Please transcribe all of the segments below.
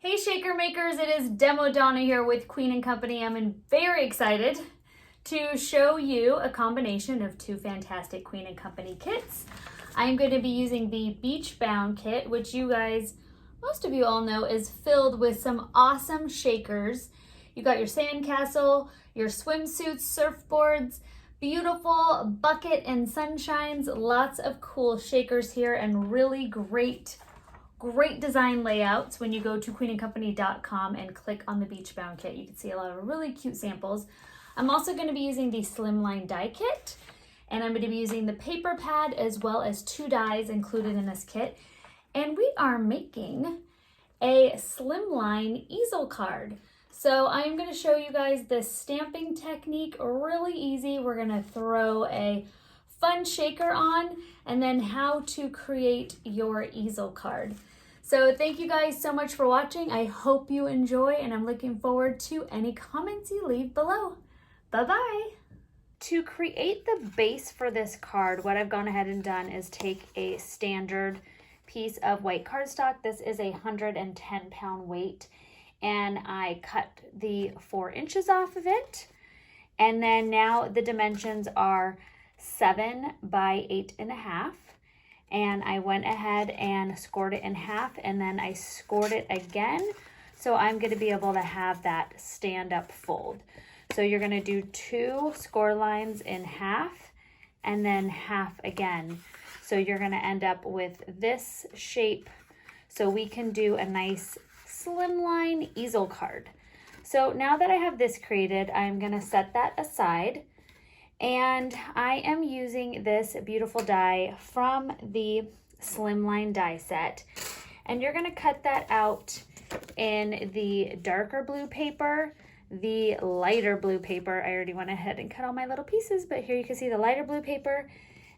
Hey shaker makers, it is Demo Donna here with Queen & Company. I'm very excited to show you a combination of two fantastic Queen & Company kits. I'm going to be using the Beach Bound kit, which you guys, most of you all know, is filled with some awesome shakers. You got your sandcastle, your swimsuits, surfboards, beautiful bucket and sunshines, lots of cool shakers here and really great design layouts. When you go to queenandcompany.com and click on the Beach Bound kit, you can see a lot of really cute samples. I'm also going to be using the Slimline Die kit, and I'm going to be using the paper pad as well as 2 dies included in this kit. And we are making a Slimline Easel card. So I'm going to show you guys this stamping technique, really easy. We're going to throw a fun shaker on and then how to create your easel card. So thank you guys so much for watching. I hope you enjoy, and I'm looking forward to any comments you leave below. Bye-bye. To create the base for this card, what I've gone ahead and done is take a standard piece of white cardstock. This is a 110-pound weight, and I cut the 4 inches off of it. And then now the dimensions are 7 by 8.5, and I went ahead and scored it in half, and then I scored it again, so I'm going to be able to have that stand up fold. So you're going to do 2 score lines in half and then half again, so you're going to end up with this shape, so we can do a nice slimline easel card. So now that I have this created, I'm going to set that aside. And I am using this beautiful die from the Slimline Die Set. And you're going to cut that out in the darker blue paper, the lighter blue paper. I already went ahead and cut all my little pieces, but here you can see the lighter blue paper.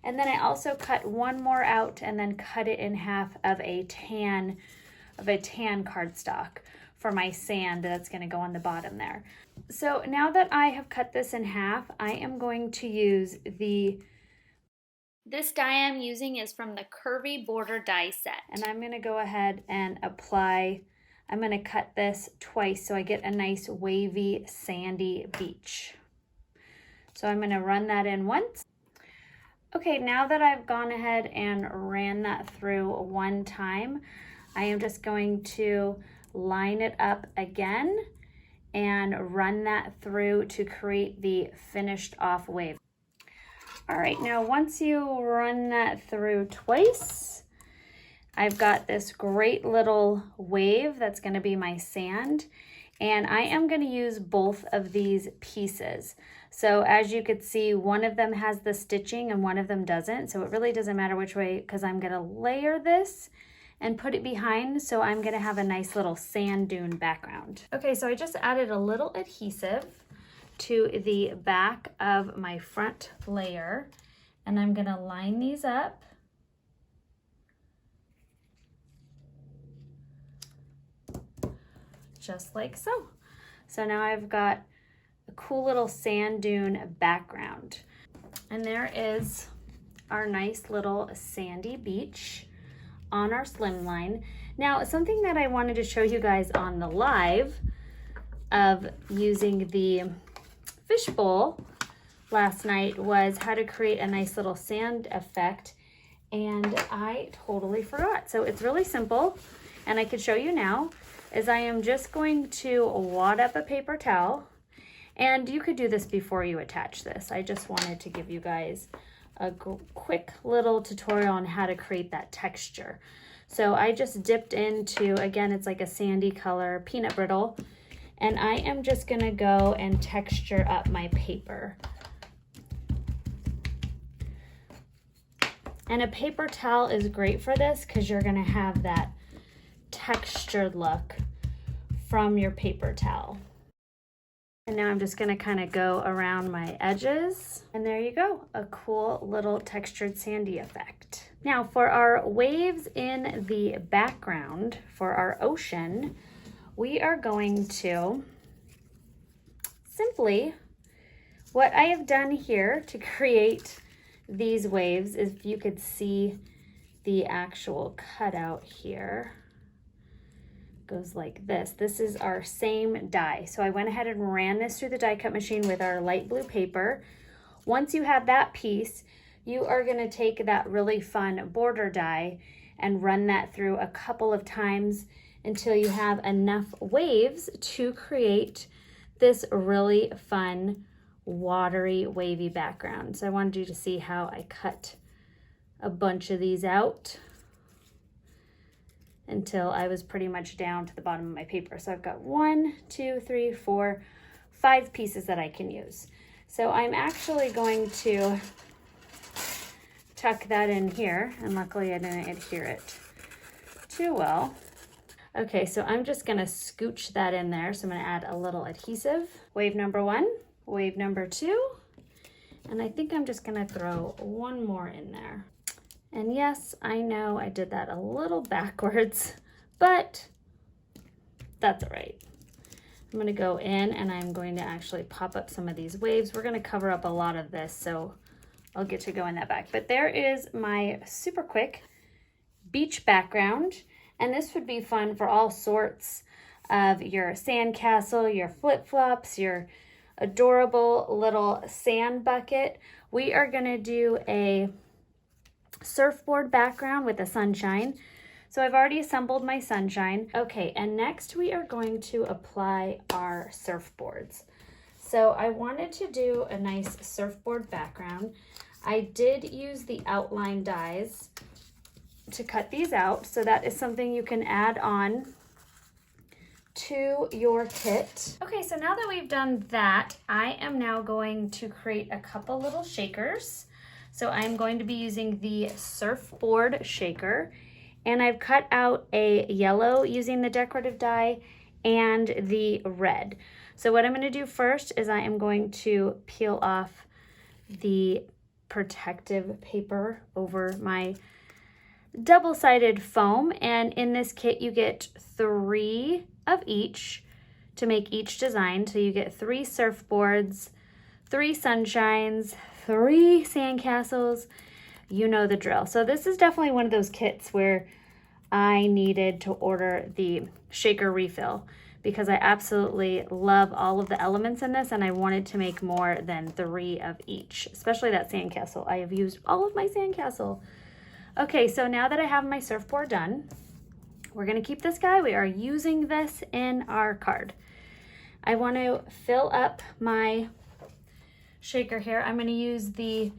And then I also cut one more out and then cut it in half of a tan cardstock for my sand that's going to go on the bottom there. So now that I have cut this in half, I am going to use this die I'm using is from the Curvy Border Die Set. And I'm going to go ahead and apply, I'm going to cut this twice so I get a nice wavy sandy beach. So I'm going to run that in once. Okay, now that I've gone ahead and ran that through one time, I am just going to line it up again and run that through to create the finished off wave. All right, now once you run that through twice, I've got this great little wave that's going to be my sand, and I am going to use both of these pieces. So as you could see, one of them has the stitching and one of them doesn't, so it really doesn't matter which way, because I'm going to layer this and put it behind, so I'm gonna have a nice little sand dune background. Okay, so I just added a little adhesive to the back of my front layer, and I'm gonna line these up. Just like so. So now I've got a cool little sand dune background. And there is our nice little sandy beach on our slimline. Now, something that I wanted to show you guys on the live of using the fishbowl last night was how to create a nice little sand effect, and I totally forgot. So it's really simple, and I could show you now, is I am just going to wad up a paper towel, and you could do this before you attach this. I just wanted to give you guys a quick little tutorial on how to create that texture. So I just dipped into, again, it's like a sandy color, peanut brittle, and I am just gonna go and texture up my paper. And a paper towel is great for this because you're gonna have that textured look from your paper towel. And now I'm just gonna kind of go around my edges, and there you go, a cool little textured sandy effect. Now for our waves in the background, for our ocean, we are going to simply, what I have done here to create these waves, is if you could see the actual cutout here, goes like this. This is our same die. So I went ahead and ran this through the die cut machine with our light blue paper. Once you have that piece, you are gonna take that really fun border die and run that through a couple of times until you have enough waves to create this really fun, watery, wavy background. So I wanted you to see how I cut a bunch of these out until I was pretty much down to the bottom of my paper. So I've got 1, 2, 3, 4, 5 pieces that I can use. So I'm actually going to tuck that in here, and luckily I didn't adhere it too well. Okay, so I'm just gonna scooch that in there. So I'm gonna add a little adhesive. Wave number 1, wave number 2, and I think I'm just gonna throw one more in there. And yes, I know I did that a little backwards, but that's all right. I'm gonna go in and I'm going to actually pop up some of these waves. We're gonna cover up a lot of this, so I'll get to go in that back. But there is my super quick beach background, and this would be fun for all sorts of your sandcastle, your flip-flops, your adorable little sand bucket. We are gonna do a surfboard background with a sunshine. So I've already assembled my sunshine. Okay, and next we are going to apply our surfboards. So I wanted to do a nice surfboard background. I did use the outline dies to cut these out, so that is something you can add on to your kit. Okay, so now that we've done that, I am now going to create a couple little shakers. So I'm going to be using the surfboard shaker, and I've cut out a yellow using the decorative die and the red. So what I'm going to do first is I am going to peel off the protective paper over my double-sided foam, and in this kit you get 3 of each to make each design. So you get 3 surfboards, 3 sunshines, 3 sandcastles, you know the drill. So this is definitely one of those kits where I needed to order the shaker refill because I absolutely love all of the elements in this, and I wanted to make more than 3 of each, especially that sandcastle. I have used all of my sandcastle. Okay, so now that I have my surfboard done, we're gonna keep this guy. We are using this in our card. I want to fill up my shaker here. I'm going to use the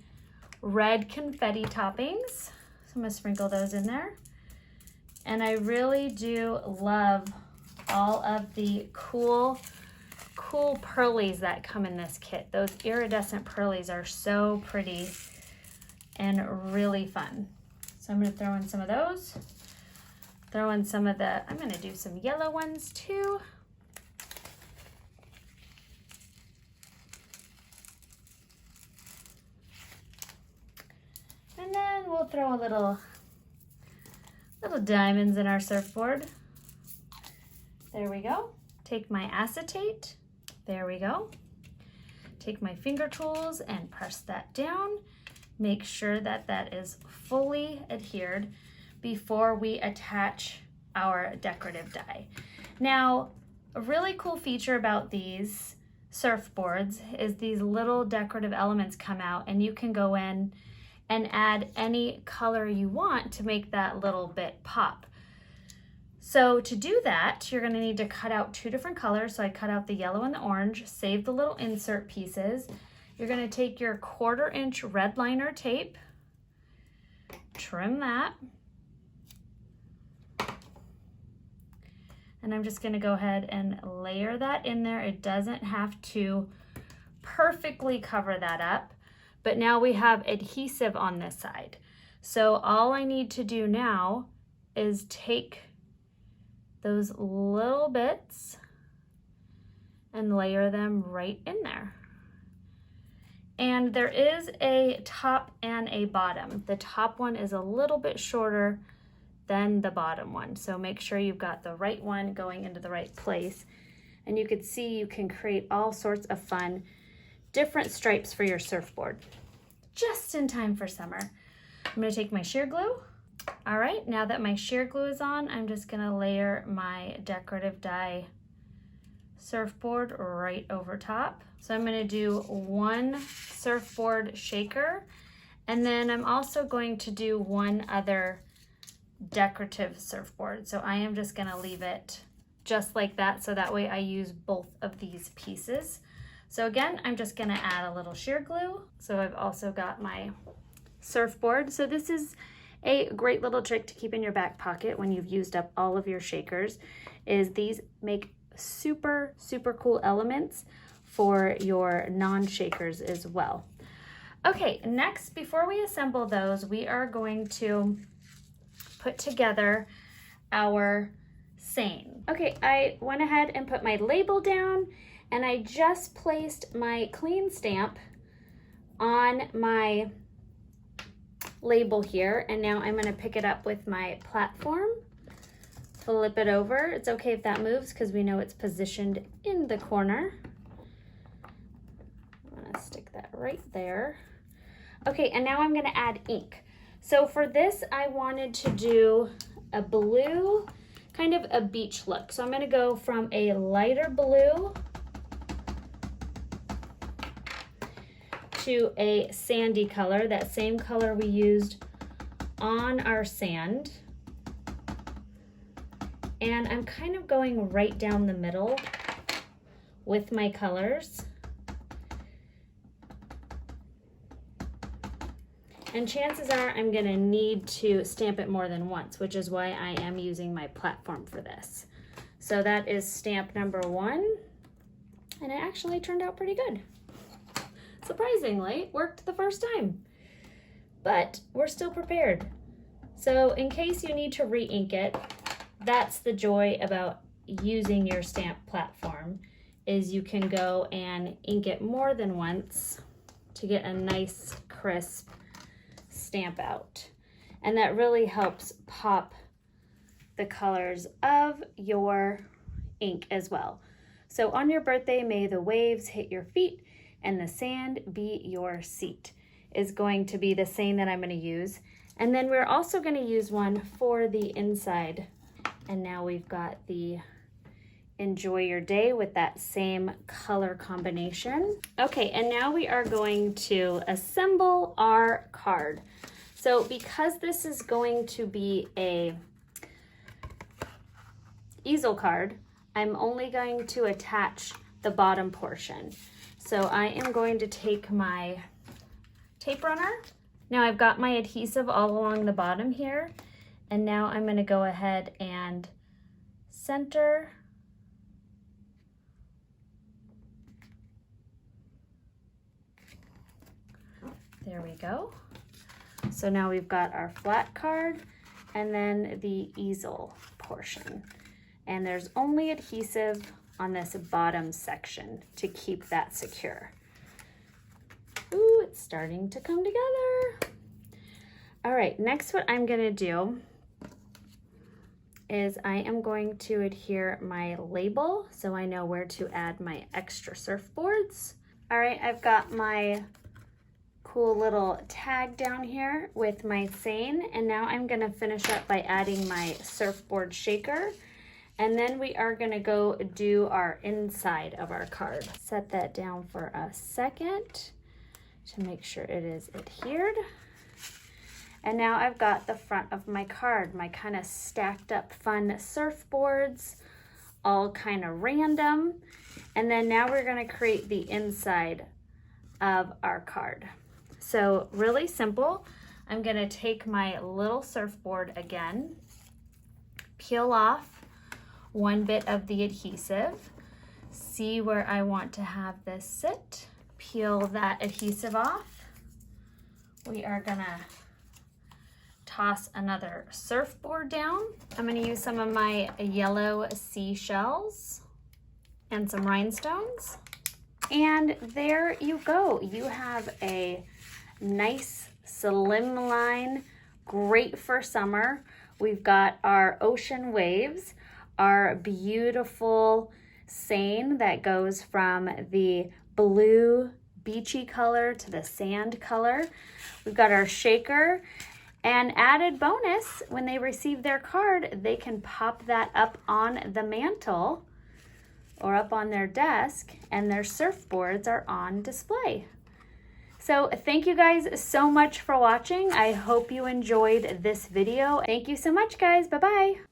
red confetti toppings. So I'm going to sprinkle those in there. And I really do love all of the cool pearlies that come in this kit. Those iridescent pearlies are so pretty and really fun. So I'm going to throw in some of those. Throw in some of the, I'm going to do some yellow ones too. And then we'll throw a little diamonds in our surfboard. There we go. Take my acetate. There we go. Take my finger tools and press that down. Make sure that that is fully adhered before we attach our decorative die. Now, a really cool feature about these surfboards is these little decorative elements come out, and you can go in and add any color you want to make that little bit pop. So to do that, you're gonna need to cut out 2 different colors. So I cut out the yellow and the orange, save the little insert pieces. You're gonna take your 1/4 inch red liner tape, trim that, and I'm just gonna go ahead and layer that in there. It doesn't have to perfectly cover that up, but now we have adhesive on this side. So all I need to do now is take those little bits and layer them right in there. And there is a top and a bottom. The top one is a little bit shorter than the bottom one. So make sure you've got the right one going into the right place. And you can see you can create all sorts of fun, different stripes for your surfboard. Just in time for summer. I'm gonna take my sheer glue All right, now that my sheer glue is on, I'm just gonna layer my decorative die surfboard right over top. So I'm gonna do one surfboard shaker, and then I'm also going to do one other decorative surfboard. So I am just gonna leave it just like that, so that way I use both of these pieces. So again, I'm just gonna add a little sheer glue. So I've also got my surfboard. So this is a great little trick to keep in your back pocket when you've used up all of your shakers, is these make super, super cool elements for your non-shakers as well. Okay, next, before we assemble those, we are going to put together our seine. Okay, I went ahead and put my label down, and I just placed my clean stamp on my label here, and now I'm going to pick it up with my platform, flip it over. It's okay if that moves because we know it's positioned in the corner. I'm going to stick that right there. Okay, and now I'm going to add ink. So for this, I wanted to do a blue, kind of a beach look. So I'm going to go from a lighter blue to a sandy color, that same color we used on our sand. And I'm kind of going right down the middle with my colors. And chances are I'm gonna need to stamp it more than once, which is why I am using my platform for this. So that is stamp number 1, and it actually turned out pretty good. Surprisingly, worked the first time, but we're still prepared. So in case you need to re-ink it, that's the joy about using your stamp platform, is you can go and ink it more than once to get a nice crisp stamp out. And that really helps pop the colors of your ink as well. So on your birthday, may the waves hit your feet and the sand be your seat is going to be the saying that I'm going to use. And then we're also going to use one for the inside. And now we've got the enjoy your day with that same color combination. Okay, and now we are going to assemble our card. So because this is going to be a easel card, I'm only going to attach the bottom portion. So I am going to take my tape runner. Now I've got my adhesive all along the bottom here, and now I'm going to go ahead and center there we go. So now we've got our flat card and then the easel portion. And there's only adhesive on this bottom section to keep that secure. Ooh, it's starting to come together. All right, next what I'm gonna do is I am going to adhere my label so I know where to add my extra surfboards. All right, I've got my cool little tag down here with my seine, and now I'm gonna finish up by adding my surfboard shaker, and then we are gonna go do our inside of our card. Set that down for a second to make sure it is adhered. And now I've got the front of my card, my kind of stacked up fun surfboards, all kind of random. And then now we're gonna create the inside of our card. So really simple. I'm gonna take my little surfboard again, peel off one bit of the adhesive, see where I want to have this sit, peel that adhesive off. We are gonna toss another surfboard down. I'm gonna use some of my yellow seashells and some rhinestones. And there you go. You have a nice slimline, great for summer. We've got our ocean waves, our beautiful seine that goes from the blue beachy color to the sand color. We've got our shaker, And added bonus, when they receive their card, they can pop that up on the mantle or up on their desk, and their surfboards are on display. So thank you guys so much for watching. I hope you enjoyed this video. Thank you so much, guys. Bye-bye.